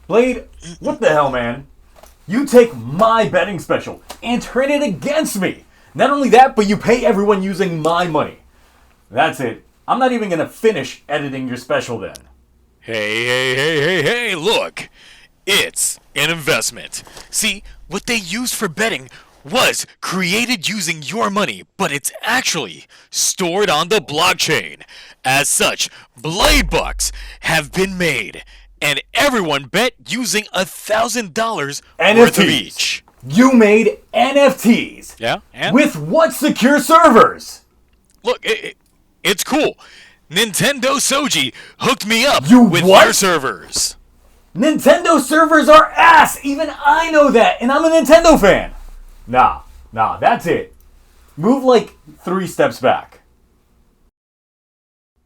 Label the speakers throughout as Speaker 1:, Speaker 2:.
Speaker 1: Blade, what the hell, man? You take my betting special and turn it against me. Not only that, but you pay everyone using my money. That's it. I'm not even gonna finish editing your special then.
Speaker 2: Hey, look. It's an investment. See, what they used for betting was created using your money, but it's actually stored on the blockchain. As such, Blade Bucks have been made, and everyone bet using $1,000 worth of each.
Speaker 1: You made NFTs.
Speaker 2: Yeah, and?
Speaker 1: With what secure servers?
Speaker 2: Look, it's cool. Nintendo Soji hooked me up with
Speaker 1: what?
Speaker 2: their servers.
Speaker 1: Nintendo servers are ass! Even I know that, and I'm a Nintendo fan! Nah, that's it. Move like 3 steps back.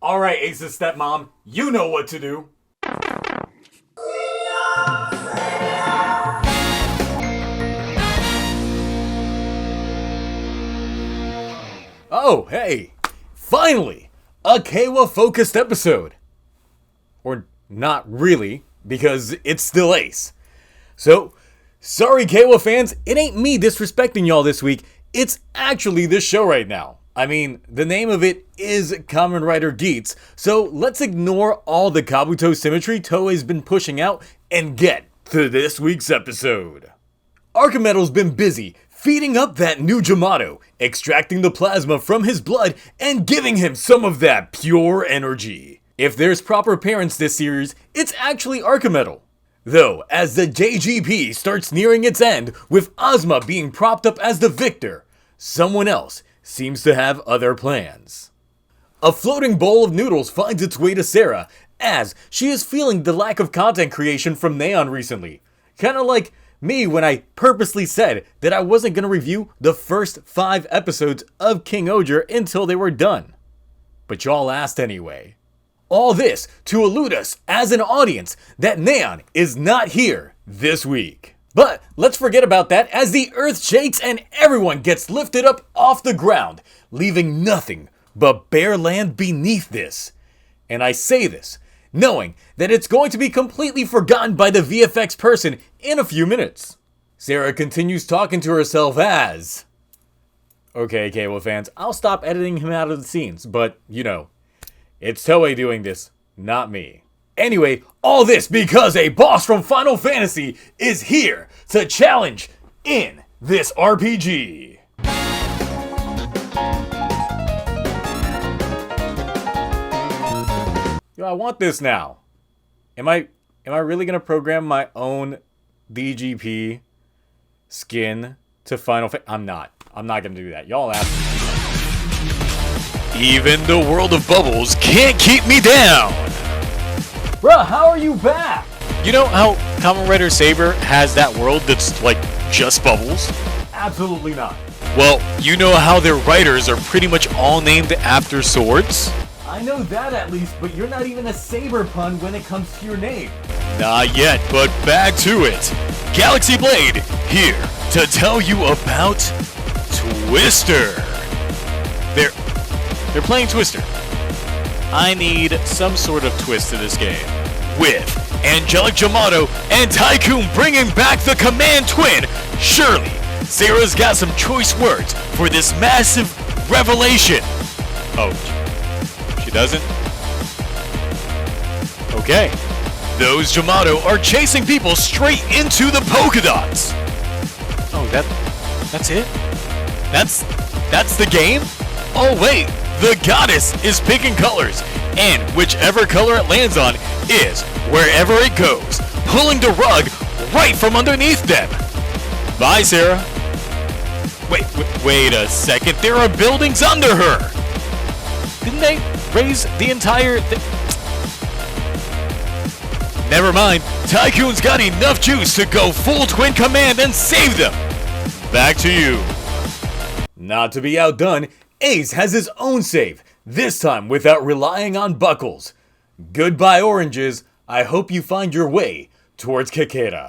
Speaker 1: Alright, Ace's stepmom, you know what to do. Oh, hey! Finally! A Keiwa-focused episode! Or not really, because it's still Ace. So, sorry Keiwa fans, it ain't me disrespecting y'all this week, it's actually this show right now. I mean, the name of it is Kamen Rider Geats, so let's ignore all the Kabuto symmetry Toei's been pushing out and get to this week's episode. Archimedel's been busy feeding up that new Jamato, extracting the plasma from his blood and giving him some of that pure energy. If there's proper parents this series, it's actually Archimedel. Though, as the JGP starts nearing its end, with Ozma being propped up as the victor, someone else seems to have other plans. A floating bowl of noodles finds its way to Sarah, as she is feeling the lack of content creation from Neon recently. Kinda like me when I purposely said that I wasn't gonna review the first 5 episodes of King Oger until they were done. But y'all asked anyway. All this to elude us as an audience that Neon is not here this week. But let's forget about that as the earth shakes and everyone gets lifted up off the ground, leaving nothing but bare land beneath this. And I say this knowing that it's going to be completely forgotten by the VFX person in a few minutes. Sarah continues talking to herself as... Okay, Keiwa fans, I'll stop editing him out of the scenes, but you know, it's Toei doing this, not me. Anyway, all this because a boss from Final Fantasy is here to challenge in this RPG. Yo, I want this now. Am I really gonna program my own DGP skin to Final Fantasy? I'm not gonna do that. Y'all ask me.
Speaker 2: Even the world of bubbles can't keep me down!
Speaker 1: Bruh, how are you back?
Speaker 2: You know how Kamen Rider Saber has that world that's like just bubbles?
Speaker 1: Absolutely not.
Speaker 2: Well, you know how their writers are pretty much all named after swords?
Speaker 1: I know that at least, but you're not even a Saber pun when it comes to your name.
Speaker 2: Not yet, but back to it. Galaxy Blade, here to tell you about Twister. They're playing Twister. I need some sort of twist to this game. With Angelic Jamato and Tycoon bringing back the Command Twin, surely Sarah's got some choice words for this massive revelation. Oh, she doesn't? Okay. Those Jamato are chasing people straight into the polka dots. Oh, that's it? That's the game? Oh wait, the goddess is picking colors, and whichever color it lands on is wherever it goes, pulling the rug right from underneath them. Bye, Sarah. Wait a second, there are buildings under her. Didn't they raise the entire Never mind, Tycoon's got enough juice to go full twin command and save them. Back to you.
Speaker 1: Not to be outdone, Ace has his own save, this time without relying on buckles. Goodbye oranges, I hope you find your way towards Kakera.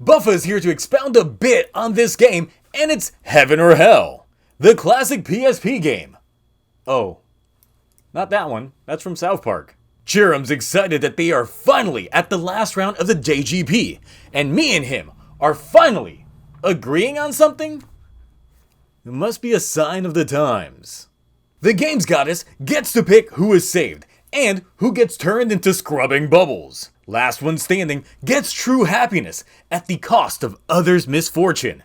Speaker 1: Buffa is here to expound a bit on this game, and it's Heaven or Hell, the classic PSP game. Oh, not that one, that's from South Park. Chirum's excited that they are finally at the last round of the JGP, and me and him are finally agreeing on something? It must be a sign of the times. The game's goddess gets to pick who is saved, and who gets turned into scrubbing bubbles. Last one standing gets true happiness at the cost of others' misfortune.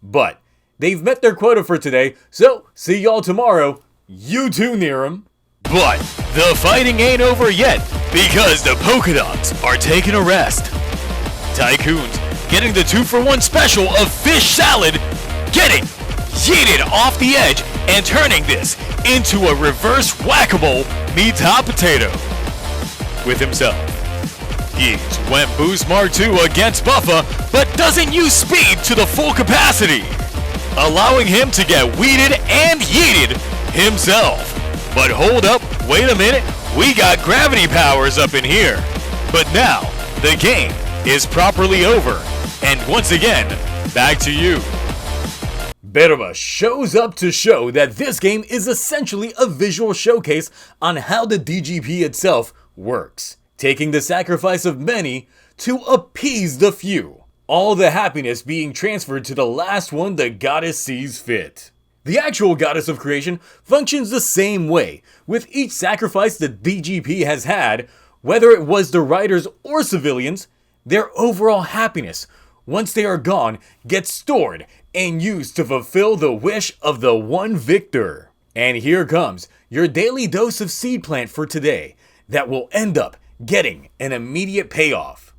Speaker 1: But they've met their quota for today, so see y'all tomorrow. You too, Niram.
Speaker 2: But the fighting ain't over yet, because the polka dots are taking a rest. Tycoons getting the 2-for-1 special of fish salad, getting yeeted off the edge and turning this into a reverse whack-a-mole meets hot potato with himself. Geats went Boost Mark II against Buffa, but doesn't use speed to the full capacity, allowing him to get weeded and yeeted himself. But hold up, wait a minute, we got gravity powers up in here. But now, the game is properly over, and once again, back to you.
Speaker 1: Berba shows up to show that this game is essentially a visual showcase on how the DGP itself works, taking the sacrifice of many to appease the few, all the happiness being transferred to the last one the goddess sees fit. The actual goddess of creation functions the same way, with each sacrifice the DGP has had, whether it was the riders or civilians, their overall happiness, once they are gone, gets stored and used to fulfill the wish of the one victor. And here comes your daily dose of seed plant for today that will end up getting an immediate payoff.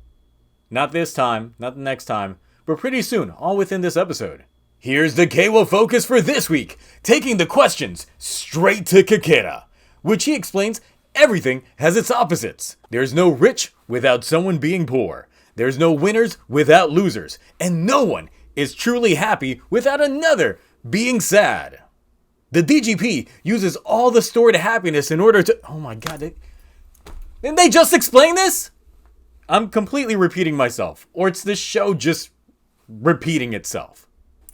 Speaker 1: Not this time, not the next time, but pretty soon, all within this episode. Here's the Keiwa focus for this week, taking the questions straight to Kakera, which he explains everything has its opposites. There's no rich without someone being poor. There's no winners without losers, and no one is truly happy without another being sad. The DGP uses all the stored happiness in order to... Oh my god, didn't they just explain this? I'm completely repeating myself, or it's this show just repeating itself.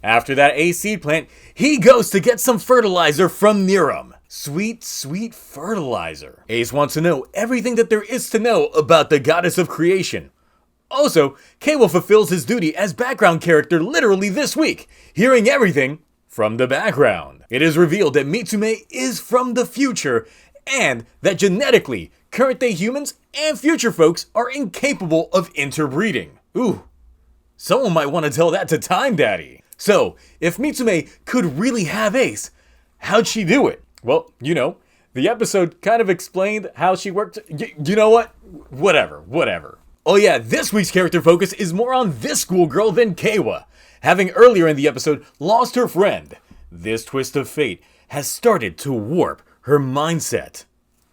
Speaker 1: After that A seed plant, he goes to get some fertilizer from Niram. Sweet, sweet fertilizer. Ace wants to know everything that there is to know about the goddess of creation. Also, Keiwa fulfills his duty as background character literally this week, hearing everything from the background. It is revealed that Mitsume is from the future, and that genetically, current-day humans and future folks are incapable of interbreeding. Ooh, someone might want to tell that to Time Daddy. So, if Mitsume could really have Ace, how'd she do it? Well, you know, the episode kind of explained how she worked. You know what? Whatever. Oh yeah, this week's character focus is more on this schoolgirl than Keiwa, having earlier in the episode lost her friend. This twist of fate has started to warp her mindset.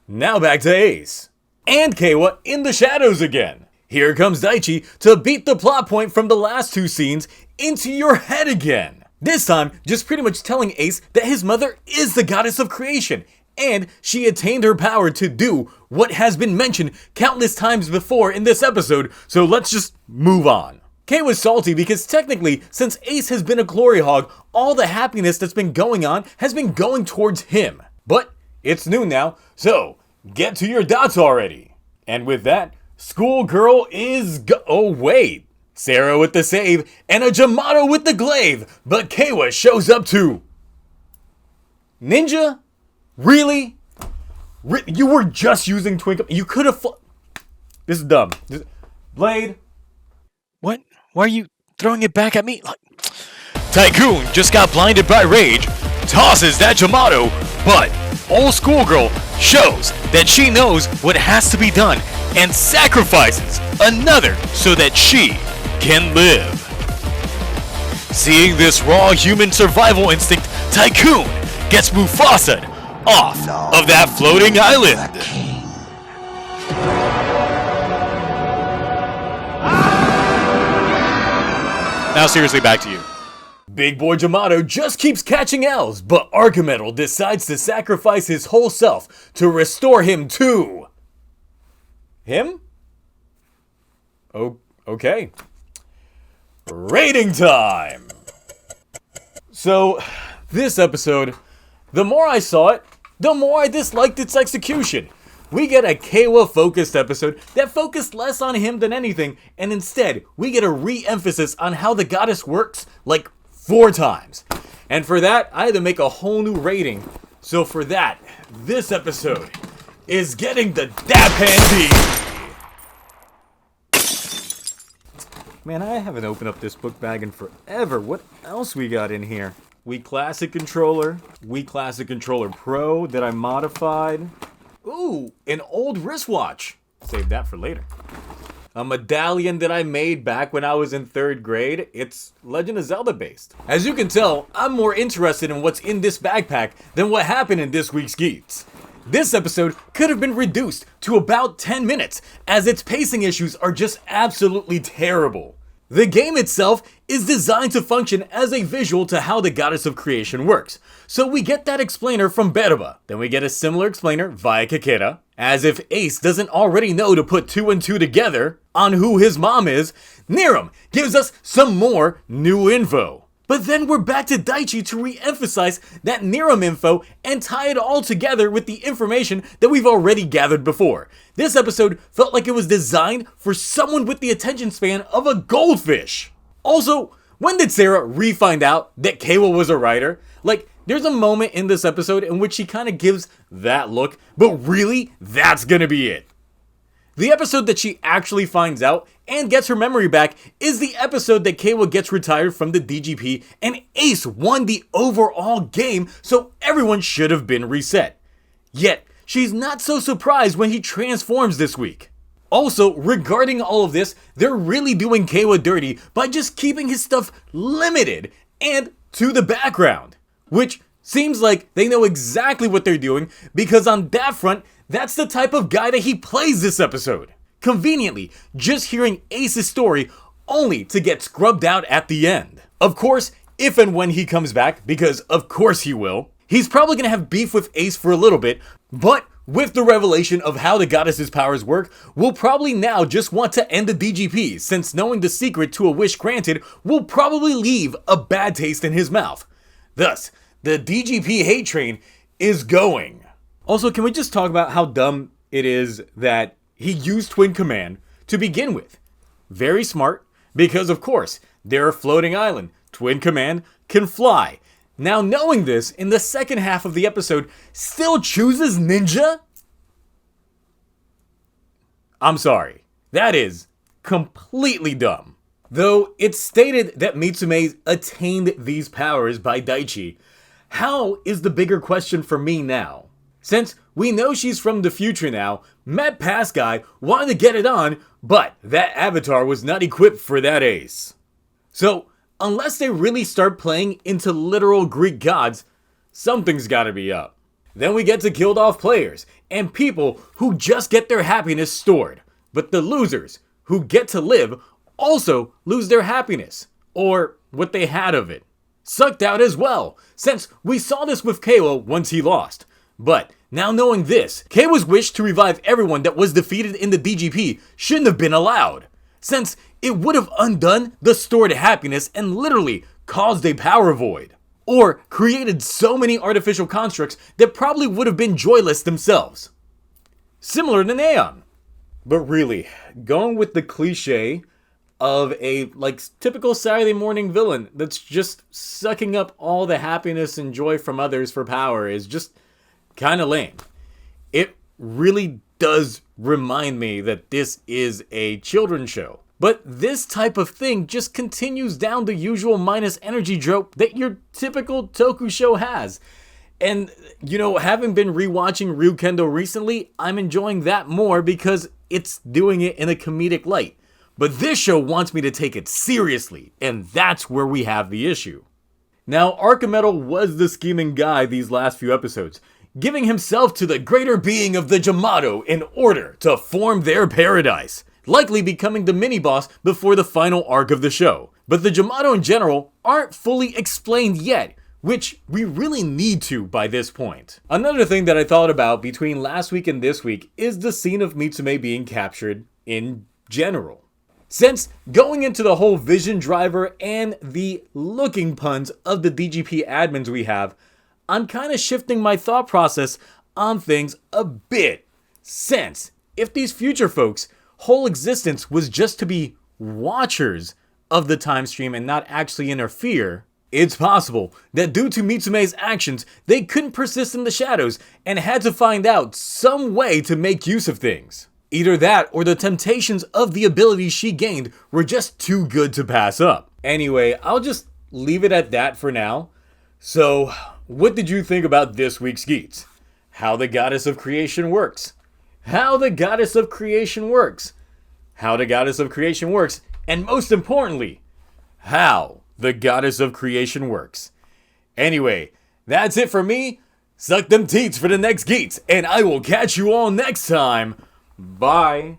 Speaker 1: Now back to Ace. And Keiwa in the shadows again. Here comes Daichi to beat the plot point from the last two scenes into your head again. This time, just pretty much telling Ace that his mother is the goddess of creation, and she attained her power to do what has been mentioned countless times before in this episode, so let's just move on. Kei was salty because technically, since Ace has been a glory hog, all the happiness that's been going on has been going towards him. But it's noon now, so get to your dots already. And with that, schoolgirl is oh wait. Sarah with the save, and a Jamato with the glaive, but Keiwa shows up too. Ninja? Really? You were just using Twinkle. You could have. This is dumb. Blade.
Speaker 2: What? Why are you throwing it back at me? Tycoon just got blinded by rage, tosses that Jamato, but old schoolgirl shows that she knows what has to be done and sacrifices another so that she can live. Seeing this raw human survival instinct, Tycoon gets Mufasa'd off of that floating island. Now seriously, back to you.
Speaker 1: Big boy Jamato just keeps catching L's, but Archimetal decides to sacrifice his whole self to restore him to... him? Oh, okay. Rating time! So, this episode, the more I saw it, the more I disliked its execution. we get a Keiwa-focused episode that focused less on him than anything, and instead, we get a re-emphasis on how the goddess works, like 4 times. And for that, I had to make a whole new rating. So for that, this episode is getting the Dapan D. Man, I haven't opened up this book bag in forever. What else we got in here? Wii Classic Controller, Wii Classic Controller Pro that I modified. Ooh, an old wristwatch. Save that for later. A medallion that I made back when I was in 3rd grade. It's Legend of Zelda based. As you can tell, I'm more interested in what's in this backpack than what happened in this week's Geats. This episode could have been reduced to about 10 minutes, as its pacing issues are just absolutely terrible. The game itself is designed to function as a visual to how the Goddess of Creation works. So we get that explainer from Beruba, then we get a similar explainer via Kakera. As if Ace doesn't already know to put 2 and 2 together on who his mom is, Niram gives us some more new info. But then we're back to Daichi to re-emphasize that Niram info and tie it all together with the information that we've already gathered before. This episode felt like it was designed for someone with the attention span of a goldfish. Also, when did Sarah re-find out that Keiwa was a writer? Like, there's a moment in this episode in which she kind of gives that look, but really, that's gonna be it. The episode that she actually finds out and gets her memory back is the episode that Keiwa gets retired from the DGP and Ace won the overall game, so everyone should have been reset. Yet, she's not so surprised when he transforms this week. Also, regarding all of this, they're really doing Keiwa dirty by just keeping his stuff limited and to the background. Which seems like they know exactly what they're doing, because on that front, that's the type of guy that he plays this episode. Conveniently, just hearing Ace's story only to get scrubbed out at the end. Of course, if and when he comes back, because of course he will, he's probably gonna have beef with Ace for a little bit, but with the revelation of how the goddess's powers work, we'll probably now just want to end the DGP, since knowing the secret to a wish granted will probably leave a bad taste in his mouth. Thus, the DGP hate train is going. Also, can we just talk about how dumb it is that he used Twin Command to begin with? Very smart, because of course, they're a floating island. Twin Command can fly. Now knowing this, in the second half of the episode, still chooses Ninja? I'm sorry. That is completely dumb. Though it's stated that Mitsume attained these powers by Daichi, how is the bigger question for me now? Since we know she's from the future now, Matt Past Guy wanted to get it on, but that avatar was not equipped for that ace. So, unless they really start playing into literal Greek gods, something's gotta be up. Then we get to killed off players, and people who just get their happiness stored. But the losers, who get to live, also lose their happiness, or what they had of it. Sucked out as well, since we saw this with Keiwa once he lost. But, now knowing this, Keiwa's wish to revive everyone that was defeated in the DGP shouldn't have been allowed, since it would have undone the stored happiness and literally caused a power void. Or created so many artificial constructs that probably would have been joyless themselves. Similar to Neon. But really, going with the cliche of a typical Saturday morning villain that's just sucking up all the happiness and joy from others for power is just kind of lame. It really does remind me that this is a children's show. But this type of thing just continues down the usual minus energy trope that your typical Toku show has. And, having been rewatching Ryukendo recently, I'm enjoying that more because it's doing it in a comedic light. But this show wants me to take it seriously, and that's where we have the issue. Now, Archimetal was the scheming guy these last few episodes, giving himself to the greater being of the Jamato in order to form their paradise, likely becoming the mini-boss before the final arc of the show. But the Jamato in general aren't fully explained yet, which we really need to by this point. Another thing that I thought about between last week and this week is the scene of Mitsume being captured in general. Since going into the whole vision driver and the looking puns of the DGP admins we have, I'm kind of shifting my thought process on things a bit. sense. If these future folks' whole existence was just to be watchers of the time stream and not actually interfere, it's possible that due to Mitsume's actions, they couldn't persist in the shadows and had to find out some way to make use of things. Either that or the temptations of the abilities she gained were just too good to pass up. Anyway, I'll just leave it at that for now. So, what did you think about this week's Geats? How the Goddess of Creation works. How the Goddess of Creation works. How the Goddess of Creation works. And most importantly, how the Goddess of Creation works. Anyway, that's it for me. Suck them teats for the next Geats, and I will catch you all next time. Bye.